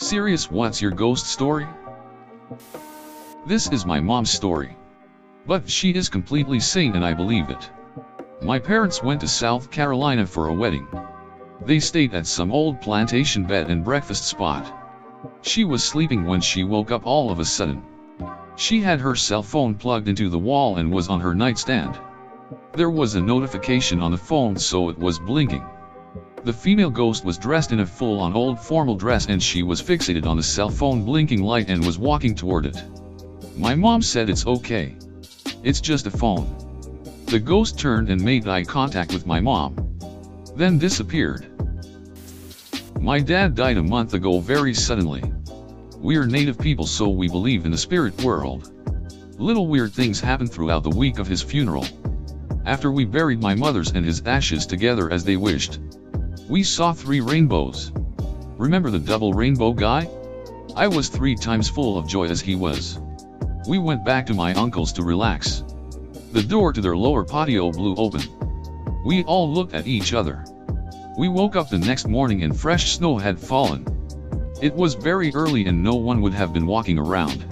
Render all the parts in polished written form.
Serious, what's your ghost story? This is my mom's story. But she is completely sane and I believe it. My parents went to South Carolina for a wedding. They stayed at some old plantation bed and breakfast spot. She was sleeping when she woke up all of a sudden. She had her cell phone plugged into the wall and was on her nightstand. There was a notification on the phone, so it was blinking. The female ghost was dressed in a full-on old formal dress and she was fixated on the cell phone blinking light and was walking toward it. My mom said it's okay. It's just a phone. The ghost turned and made eye contact with my mom, then disappeared. My dad died a month ago very suddenly. We're native people, so we believe in the spirit world. Little weird things happened throughout the week of his funeral. After we buried my mother's and his ashes together as they wished, we saw 3 rainbows. Remember the double rainbow guy? I was 3 times full of joy as he was. We went back to my uncle's to relax. The door to their lower patio blew open. We all looked at each other. We woke up the next morning and fresh snow had fallen. It was very early and no one would have been walking around.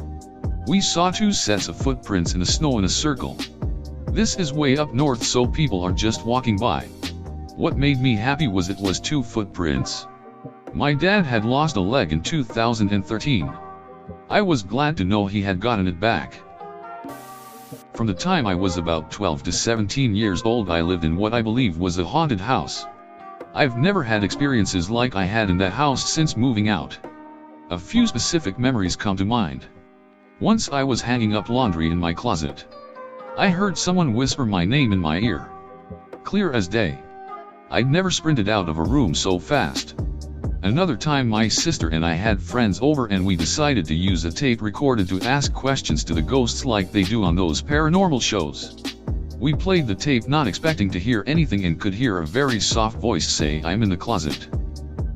We saw 2 sets of footprints in the snow in a circle. This is way up north, so people are just walking by. What made me happy was it was 2 footprints. My dad had lost a leg in 2013. I was glad to know he had gotten it back. From the time I was about 12 to 17 years old, I lived in what I believe was a haunted house. I've never had experiences like I had in that house since moving out. A few specific memories come to mind. Once I was hanging up laundry in my closet. I heard someone whisper my name in my ear. Clear as day. I'd never sprinted out of a room so fast. Another time my sister and I had friends over and we decided to use a tape recorder to ask questions to the ghosts like they do on those paranormal shows. We played the tape not expecting to hear anything and could hear a very soft voice say, "I'm in the closet."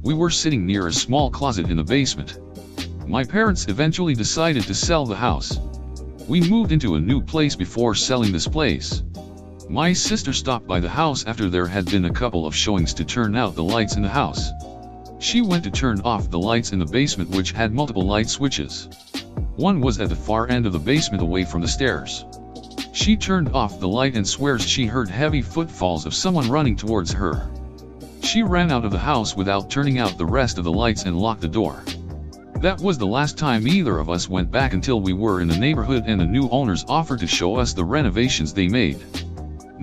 We were sitting near a small closet in the basement. My parents eventually decided to sell the house. We moved into a new place before selling this place. My sister stopped by the house after there had been a couple of showings to turn out the lights in the house. She went to turn off the lights in the basement, which had multiple light switches. One was at the far end of the basement away from the stairs. She turned off the light and swears she heard heavy footfalls of someone running towards her. She ran out of the house without turning out the rest of the lights and locked the door. That was the last time either of us went back until we were in the neighborhood and the new owners offered to show us the renovations they made.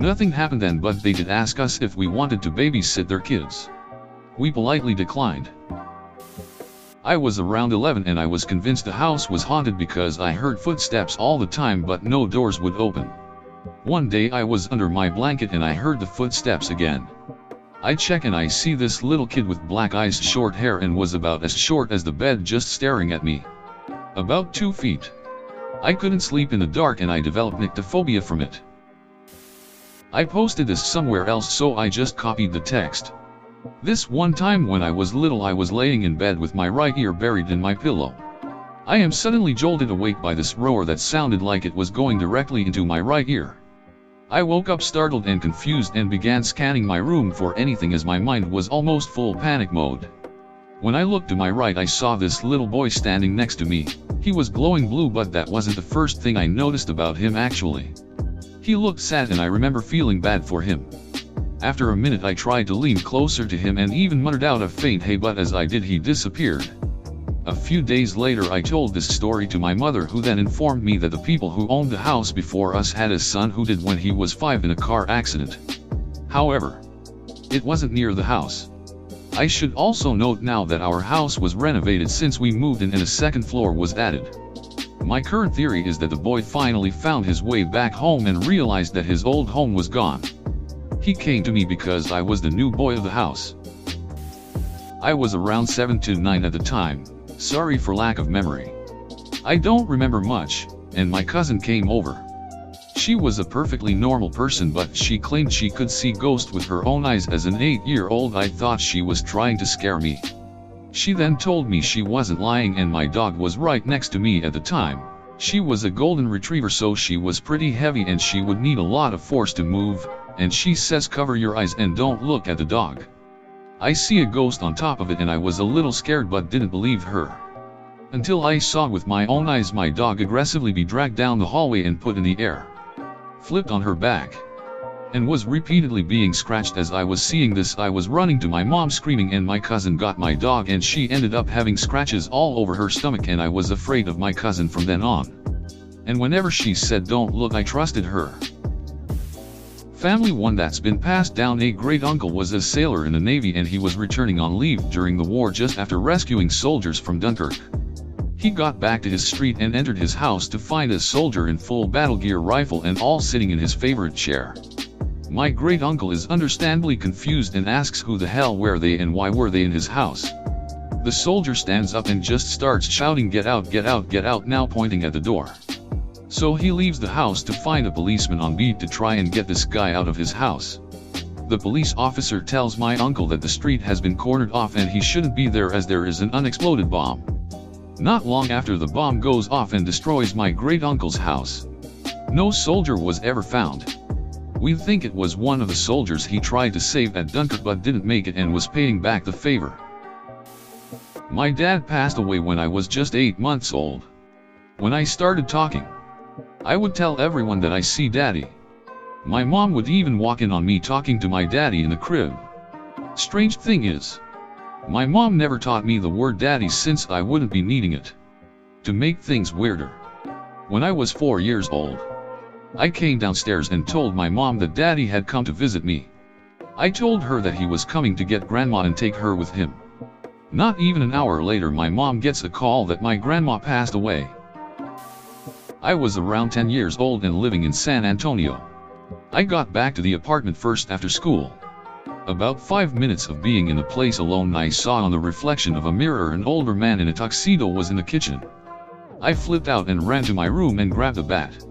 Nothing happened then, but they did ask us if we wanted to babysit their kids. We politely declined. I was around 11 and I was convinced the house was haunted because I heard footsteps all the time but no doors would open. One day I was under my blanket and I heard the footsteps again. I check and I see this little kid with black eyes, short hair, and was about as short as the bed, just staring at me. About 2 feet. I couldn't sleep in the dark and I developed nyctophobia from it. I posted this somewhere else, so I just copied the text. This one time when I was little, I was laying in bed with my right ear buried in my pillow. I am suddenly jolted awake by this roar that sounded like it was going directly into my right ear. I woke up startled and confused and began scanning my room for anything as my mind was almost full panic mode. When I looked to my right, I saw this little boy standing next to me. He was glowing blue, but that wasn't the first thing I noticed about him actually. He looked sad and I remember feeling bad for him. After a minute I tried to lean closer to him and even muttered out a faint "hey," but as I did he disappeared. A few days later I told this story to my mother, who then informed me that the people who owned the house before us had a son who died when he was 5 in a car accident. However, it wasn't near the house. I should also note now that our house was renovated since we moved in and a second floor was added. My current theory is that the boy finally found his way back home and realized that his old home was gone. He came to me because I was the new boy of the house. I was around 7 to 9 at the time, sorry for lack of memory. I don't remember much, and my cousin came over. She was a perfectly normal person, but she claimed she could see ghosts with her own eyes. As an 8-year-old, I thought she was trying to scare me. She then told me she wasn't lying and my dog was right next to me at the time. She was a golden retriever, so she was pretty heavy and she would need a lot of force to move, and she says cover your eyes and don't look at the dog. I see a ghost on top of it and I was a little scared but didn't believe her. until I saw with my own eyes my dog aggressively be dragged down the hallway and put in the air, flipped on her back, and was repeatedly being scratched. As I was seeing this, I was running to my mom screaming, and my cousin got my dog and she ended up having scratches all over her stomach, and I was afraid of my cousin from then on. And whenever she said don't look, I trusted her. Family one that's been passed down. A great uncle was a sailor in the Navy, and he was returning on leave during the war just after rescuing soldiers from Dunkirk. He got back to his street and entered his house to find a soldier in full battle gear, rifle and all, sitting in his favorite chair. My great uncle is understandably confused and asks who the hell were they and why were they in his house. The soldier stands up and just starts shouting, "Get out, get out, get out now," pointing at the door. So he leaves the house to find a policeman on beat to try and get this guy out of his house. The police officer tells my uncle that the street has been cornered off and he shouldn't be there as there is an unexploded bomb. Not long after, the bomb goes off and destroys my great uncle's house. No soldier was ever found. We think it was one of the soldiers he tried to save at Dunkirk but didn't make it and was paying back the favor. My dad passed away when I was just 8 months old. When I started talking, I would tell everyone that I see daddy. My mom would even walk in on me talking to my daddy in the crib. Strange thing is, my mom never taught me the word daddy since I wouldn't be needing it. To make things weirder, when I was 4 years old, I came downstairs and told my mom that daddy had come to visit me. I told her that he was coming to get grandma and take her with him. Not even an hour later, my mom gets a call that my grandma passed away. I was around 10 years old and living in San Antonio. I got back to the apartment first after school. About 5 minutes of being in the place alone, I saw on the reflection of a mirror an older man in a tuxedo was in the kitchen. I flipped out and ran to my room and grabbed a bat.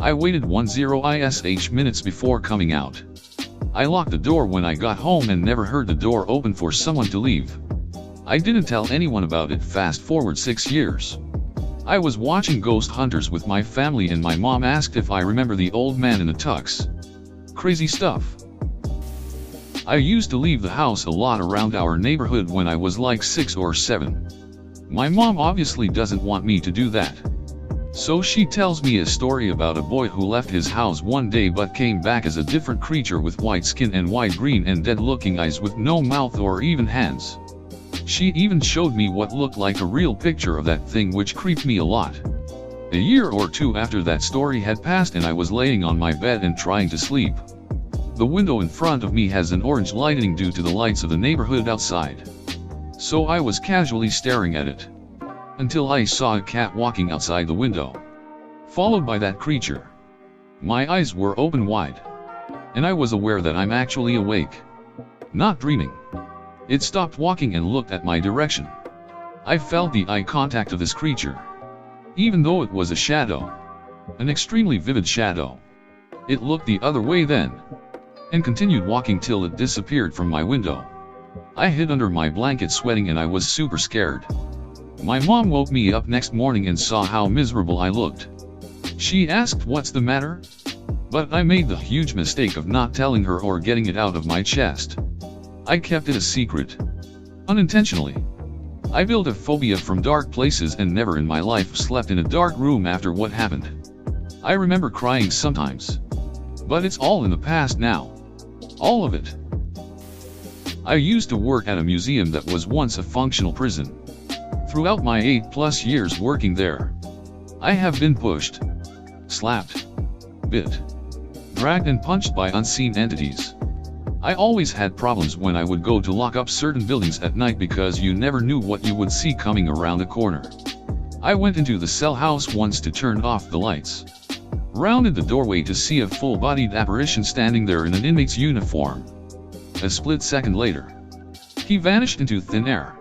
I waited 10 minutes before coming out. I locked the door when I got home and never heard the door open for someone to leave. I didn't tell anyone about it. Fast forward 6 years. I was watching Ghost Hunters with my family and my mom asked if I remember the old man in the tux. Crazy stuff. I used to leave the house a lot around our neighborhood when I was like 6 or 7. My mom obviously doesn't want me to do that. So she tells me a story about a boy who left his house one day but came back as a different creature with white skin and wide green and dead-looking eyes with no mouth or even hands. She even showed me what looked like a real picture of that thing, which creeped me a lot. A year or two after that story had passed and I was laying on my bed and trying to sleep. The window in front of me has an orange lighting due to the lights of the neighborhood outside. So I was casually staring at it, until I saw a cat walking outside the window, followed by that creature. My eyes were open wide, and I was aware that I'm actually awake, not dreaming. It stopped walking and looked at my direction. I felt the eye contact of this creature, even though it was a shadow, an extremely vivid shadow. It looked the other way then, and continued walking till it disappeared from my window. I hid under my blanket sweating and I was super scared. My mom woke me up next morning and saw how miserable I looked. She asked what's the matter? But I made the huge mistake of not telling her or getting it out of my chest. I kept it a secret. Unintentionally. I built a phobia from dark places and never in my life slept in a dark room after what happened. I remember crying sometimes. But it's all in the past now. All of it. I used to work at a museum that was once a functional prison. Throughout my 8+ years working there, I have been pushed, slapped, bit, dragged and punched by unseen entities. I always had problems when I would go to lock up certain buildings at night because you never knew what you would see coming around the corner. I went into the cell house once to turn off the lights, rounded the doorway to see a full-bodied apparition standing there in an inmate's uniform. A split second later, he vanished into thin air.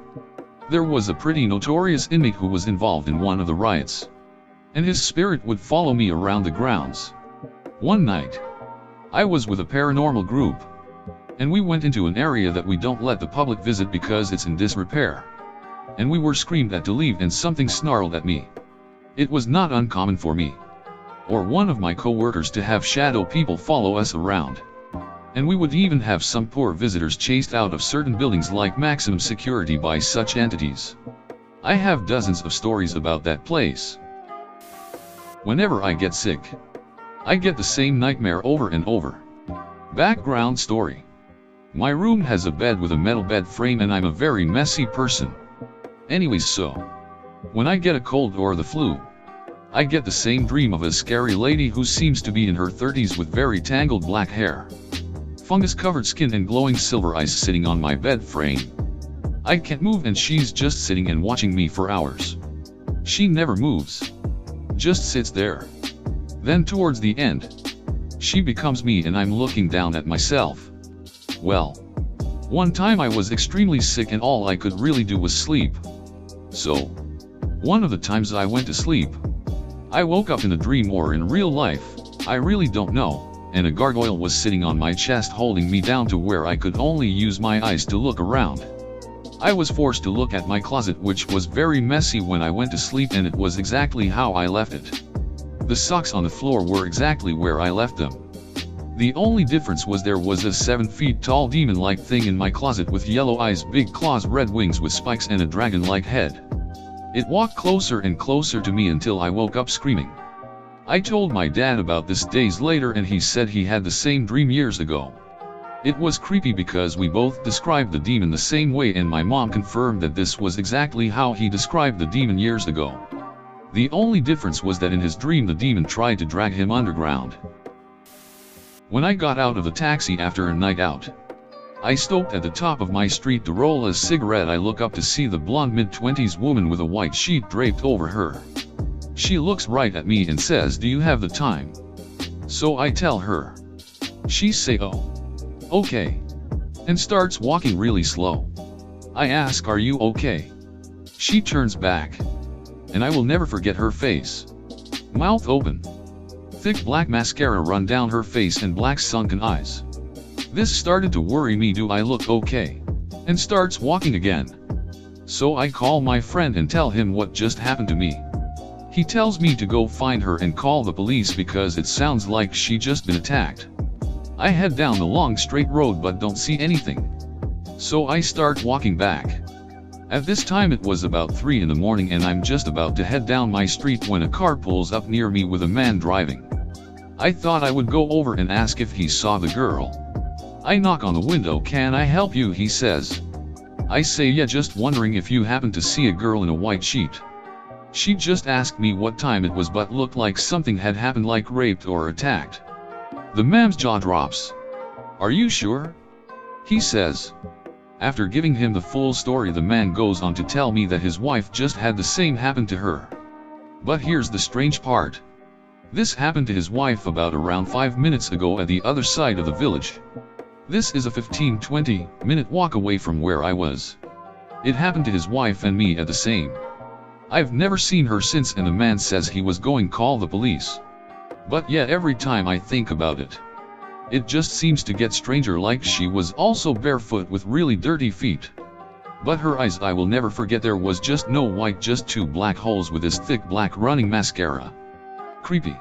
There was a pretty notorious inmate who was involved in one of the riots, and his spirit would follow me around the grounds. One night, I was with a paranormal group, and we went into an area that we don't let the public visit because it's in disrepair. And we were screamed at to leave and something snarled at me. It was not uncommon for me, or one of my co-workers, to have shadow people follow us around. And we would even have some poor visitors chased out of certain buildings like maximum security by such entities. I have dozens of stories about that place. Whenever I get sick, I get the same nightmare over and over. Background story. My room has a bed with a metal bed frame and I'm a very messy person. Anyways, so when I get a cold or the flu, I get the same dream of a scary lady who seems to be in her 30s with very tangled black hair, fungus-covered skin and glowing silver eyes sitting on my bed frame. I can't move and she's just sitting and watching me for hours. She never moves, just sits there. Then towards the end, she becomes me and I'm looking down at myself. Well, one time I was extremely sick and all I could really do was sleep. So, one of the times I went to sleep, I woke up in a dream or in real life, I really don't know, and a gargoyle was sitting on my chest holding me down to where I could only use my eyes to look around. I was forced to look at my closet, which was very messy when I went to sleep, and it was exactly how I left it. The socks on the floor were exactly where I left them. The only difference was there was a 7 feet tall demon-like thing in my closet with yellow eyes, big claws, red wings with spikes and a dragon-like head. It walked closer and closer to me until I woke up screaming. I told my dad about this days later and he said he had the same dream years ago. It was creepy because we both described the demon the same way and my mom confirmed that this was exactly how he described the demon years ago. The only difference was that in his dream the demon tried to drag him underground. When I got out of the taxi after a night out, I stopped at the top of my street to roll a cigarette. I look up to see the blonde mid-20s woman with a white sheet draped over her. She looks right at me and says, "Do you have the time?" So I tell her. She say, "Oh, okay," and starts walking really slow. I ask, "Are you okay?" She turns back, and I will never forget her face. Mouth open, thick black mascara run down her face and black sunken eyes. This started to worry me. Do I look okay? And starts walking again. So I call my friend and tell him what just happened to me. He tells me to go find her and call the police because it sounds like she just been attacked. I head down the long straight road but don't see anything. So I start walking back. At this time it was about 3 in the morning and I'm just about to head down my street when a car pulls up near me with a man driving. I thought I would go over and ask if he saw the girl. I knock on the window. "Can I help you?" he says. I say, "Yeah, just wondering if you happen to see a girl in a white sheet." She just asked me what time it was but looked like something had happened, like raped or attacked. The man's jaw drops. "Are you sure?" he says. After giving him the full story, the man goes on to tell me that his wife just had the same happen to her. But here's the strange part. This happened to his wife around 5 minutes ago at the other side of the village. This is a 15-20 minute walk away from where I was. It happened to his wife and me at the same. I've never seen her since, and the man says he was going to call the police. But yeah, every time I think about it, it just seems to get stranger, like she was also barefoot with really dirty feet. But her eyes, I will never forget. There was just no white, just 2 black holes with this thick black running mascara. Creepy.